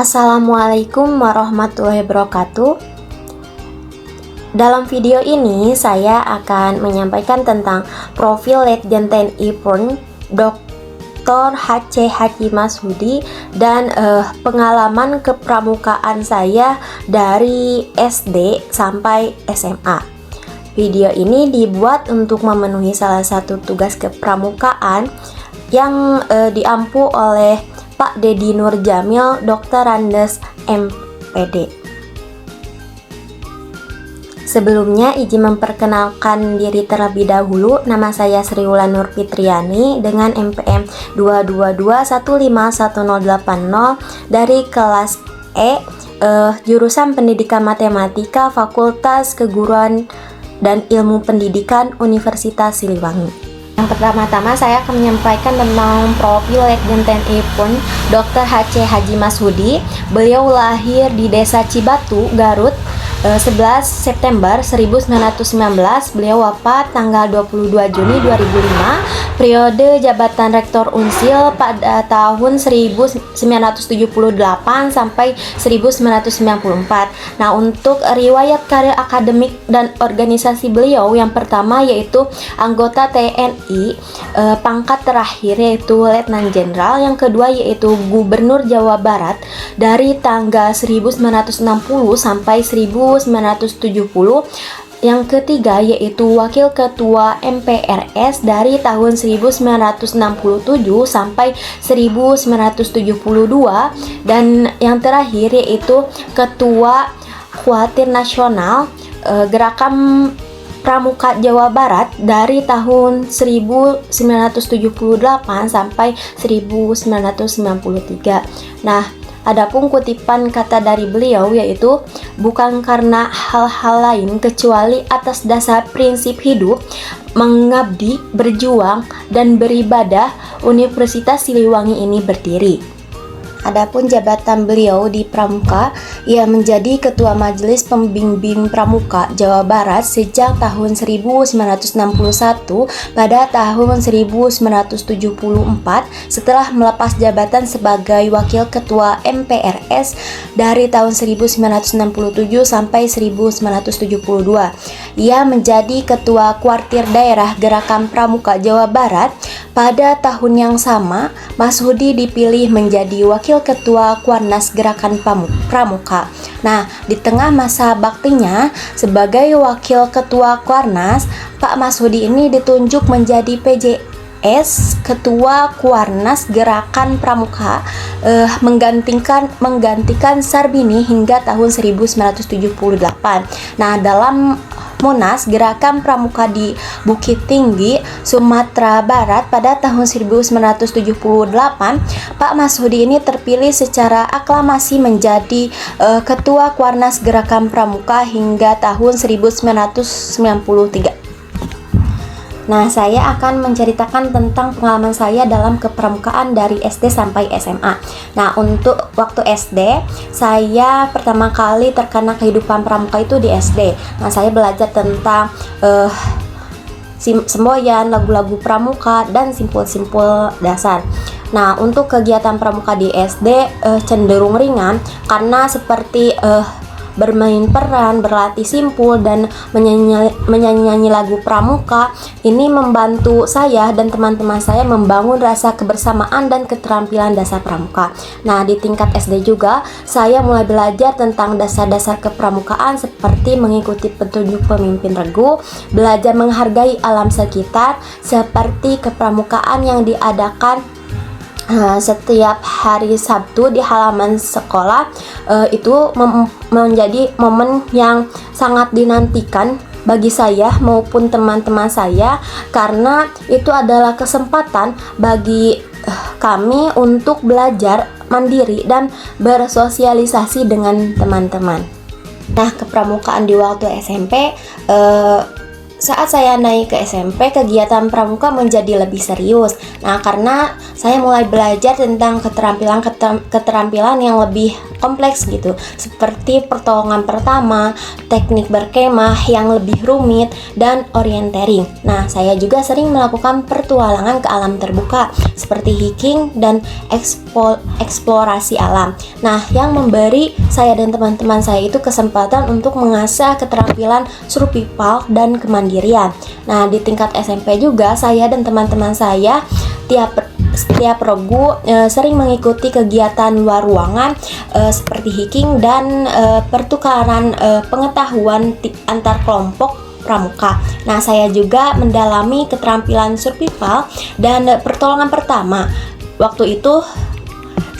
Assalamualaikum warahmatullahi wabarakatuh. Dalam video ini saya akan menyampaikan tentang profil Letjen TNI Polri Dr. H.C. Haji Masudi dan pengalaman kepramukaan saya dari SD sampai SMA. Video ini dibuat untuk memenuhi salah satu tugas kepramukaan yang diampu oleh Pak Dedi Nur Jamil, Dr. Andes, MPD. Sebelumnya izin memperkenalkan diri terlebih dahulu. Nama saya Sri Wulan Nur Fitriani dengan NPM 222151080 dari kelas E, jurusan Pendidikan Matematika, Fakultas Keguruan dan Ilmu Pendidikan, Universitas Siliwangi. Yang pertama-tama saya akan menyampaikan tentang profil Letjen TNI Polri Dr. H.C. Haji Masudi. Beliau lahir di Desa Cibatu, Garut, 11 September 1919. Beliau wafat tanggal 22 Juni 2005. Periode jabatan Rektor Unsil pada tahun 1978 sampai 1994. Nah, untuk riwayat karir akademik dan organisasi beliau, yang pertama yaitu anggota TNI pangkat terakhir yaitu Letnan Jenderal, yang kedua yaitu Gubernur Jawa Barat dari tanggal 1960 sampai 1970. Yang ketiga yaitu Wakil Ketua MPRS dari tahun 1967 sampai 1972, dan yang terakhir yaitu Ketua Khawatir Nasional Gerakan Pramuka Jawa Barat dari tahun 1978 sampai 1993. Nah, adapun kutipan kata dari beliau yaitu bukan karena hal-hal lain kecuali atas dasar prinsip hidup, mengabdi, berjuang, dan beribadah Universitas Siliwangi ini berdiri. Adapun jabatan beliau di Pramuka, ia menjadi Ketua Majelis Pembimbing Pramuka Jawa Barat sejak tahun 1961 pada tahun 1974 setelah melepas jabatan sebagai Wakil Ketua MPRS dari tahun 1967 sampai 1972. Ia menjadi Ketua Kuartir Daerah Gerakan Pramuka Jawa Barat. Pada tahun yang sama, Masudi dipilih menjadi Wakil Ketua Kuarnas Gerakan Pramuka. Nah, di tengah masa baktinya sebagai Wakil Ketua Kuarnas, Pak Masudi ini ditunjuk menjadi PJS Ketua Kuarnas Gerakan Pramuka, menggantikan Sarbini hingga tahun 1978. Nah, dalam Munas Gerakan Pramuka di Bukit Tinggi, Sumatera Barat pada tahun 1978, Pak Masudi ini terpilih secara aklamasi menjadi Ketua Kuarnas Gerakan Pramuka hingga tahun 1993. Nah, saya akan menceritakan tentang pengalaman saya dalam kepramukaan dari SD sampai SMA. Nah, untuk waktu SD, saya pertama kali terkena kehidupan pramuka itu di SD. Nah, saya belajar tentang semboyan, lagu-lagu pramuka, dan simpul-simpul dasar. Nah, untuk kegiatan pramuka di SD cenderung ringan karena seperti bermain peran, berlatih simpul, dan menyanyi lagu pramuka. Ini membantu saya dan teman-teman saya membangun rasa kebersamaan dan keterampilan dasar pramuka. Nah, di tingkat SD juga saya mulai belajar tentang dasar-dasar kepramukaan seperti mengikuti petunjuk pemimpin regu, belajar menghargai alam sekitar, seperti kepramukaan yang diadakan setiap hari Sabtu di halaman sekolah. Itu menjadi momen yang sangat dinantikan bagi saya maupun teman-teman saya, karena itu adalah kesempatan bagi kami untuk belajar mandiri dan bersosialisasi dengan teman-teman. Nah, kepramukaan di waktu SMP, saat saya naik ke SMP, kegiatan pramuka menjadi lebih serius. Nah, karena saya mulai belajar tentang keterampilan yang lebih kompleks gitu, seperti pertolongan pertama, teknik berkemah yang lebih rumit, dan orientering. Nah, saya juga sering melakukan pertualangan ke alam terbuka seperti hiking dan eksplorasi alam. Nah, yang memberi saya dan teman-teman saya itu kesempatan untuk mengasah keterampilan survival dan kemandirian. Nah, di tingkat SMP juga saya dan teman-teman saya setiap Rebo sering mengikuti kegiatan luar ruangan seperti hiking dan pertukaran pengetahuan antar kelompok pramuka. Nah, saya juga mendalami keterampilan survival dan pertolongan pertama. Waktu itu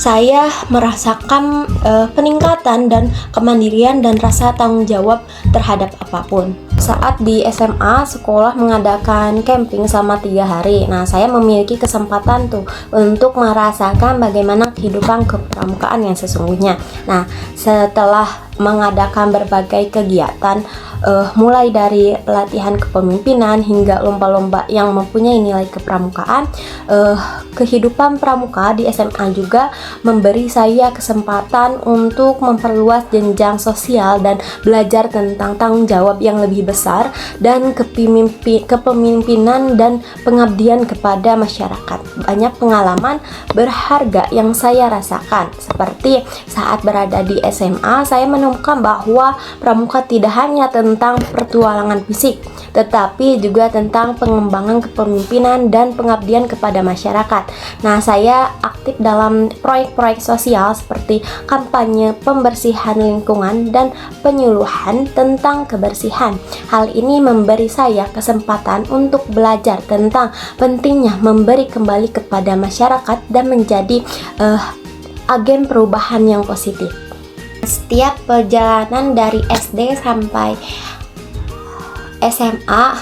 saya merasakan peningkatan dan kemandirian dan rasa tanggung jawab terhadap apapun. Saat di SMA, sekolah mengadakan camping selama 3 hari. Nah, saya memiliki kesempatan tuh untuk merasakan bagaimana kehidupan kepramukaan yang sesungguhnya. Nah, setelah mengadakan berbagai kegiatan, mulai dari pelatihan kepemimpinan hingga lomba-lomba yang mempunyai nilai kepramukaan, kehidupan pramuka di SMA juga memberi saya kesempatan untuk memperluas jenjang sosial dan belajar tentang tanggung jawab yang lebih besar dan kepemimpinan dan pengabdian kepada masyarakat. Banyak pengalaman berharga yang saya rasakan, seperti saat berada di SMA, saya menemukan bahwa pramuka tidak hanya tentang pertualangan fisik, tetapi juga tentang pengembangan kepemimpinan dan pengabdian kepada masyarakat. Nah, saya aktif dalam proyek-proyek sosial seperti kampanye pembersihan lingkungan dan penyuluhan tentang kebersihan. Hal ini memberi saya kesempatan untuk belajar tentang pentingnya memberi kembali kepada masyarakat dan menjadi agen perubahan yang positif. Setiap perjalanan dari SD sampai SMA,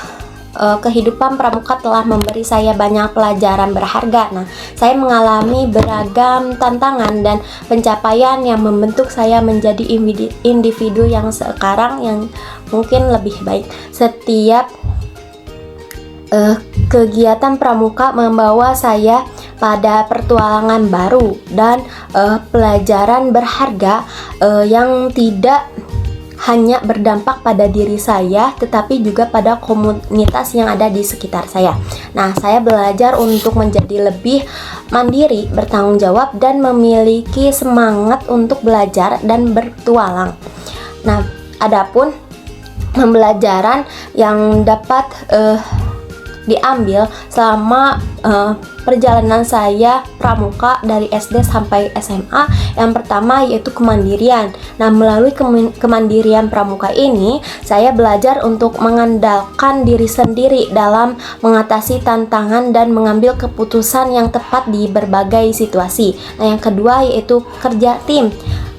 kehidupan pramuka telah memberi saya banyak pelajaran berharga. Nah, saya mengalami beragam tantangan dan pencapaian yang membentuk saya menjadi individu yang sekarang yang mungkin lebih baik. Setiap kegiatan pramuka membawa saya pada petualangan baru dan pelajaran berharga yang tidak hanya berdampak pada diri saya, tetapi juga pada komunitas yang ada di sekitar saya. Nah, saya belajar untuk menjadi lebih mandiri, bertanggung jawab, dan memiliki semangat untuk belajar dan bertualang. Nah, adapun pembelajaran yang dapat diambil selama perjalanan saya pramuka dari SD sampai SMA, yang pertama yaitu kemandirian. Nah, melalui kemandirian pramuka ini, saya belajar untuk mengandalkan diri sendiri dalam mengatasi tantangan dan mengambil keputusan yang tepat di berbagai situasi. Nah, yang kedua yaitu kerja tim.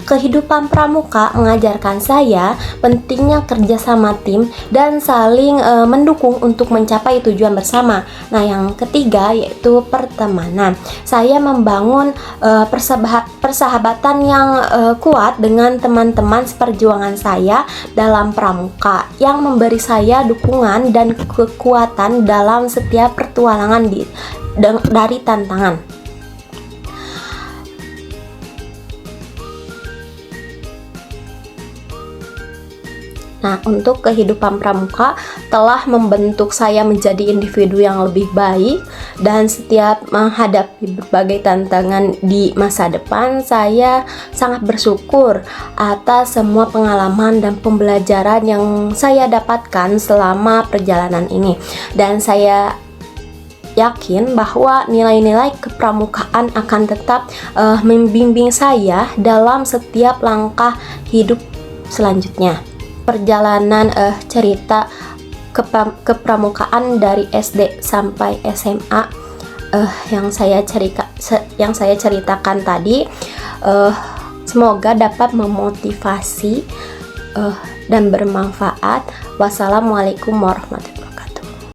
Kehidupan pramuka mengajarkan saya pentingnya kerjasama tim dan saling mendukung untuk mencapai tujuan bersama. Nah, yang ketiga yaitu pertemanan. Saya membangun persahabatan yang kuat dengan teman-teman seperjuangan saya dalam pramuka yang memberi saya dukungan dan kekuatan dalam setiap pertualangan dari tantangan. Nah, untuk kehidupan pramuka telah membentuk saya menjadi individu yang lebih baik, dan setiap menghadapi berbagai tantangan di masa depan, saya sangat bersyukur atas semua pengalaman dan pembelajaran yang saya dapatkan selama perjalanan ini. Dan saya yakin bahwa nilai-nilai kepramukaan akan tetap membimbing saya dalam setiap langkah hidup selanjutnya. Perjalanan cerita kepramukaan dari SD sampai SMA yang saya ceritakan tadi, semoga dapat memotivasi dan bermanfaat. Wassalamualaikum warahmatullahi wabarakatuh.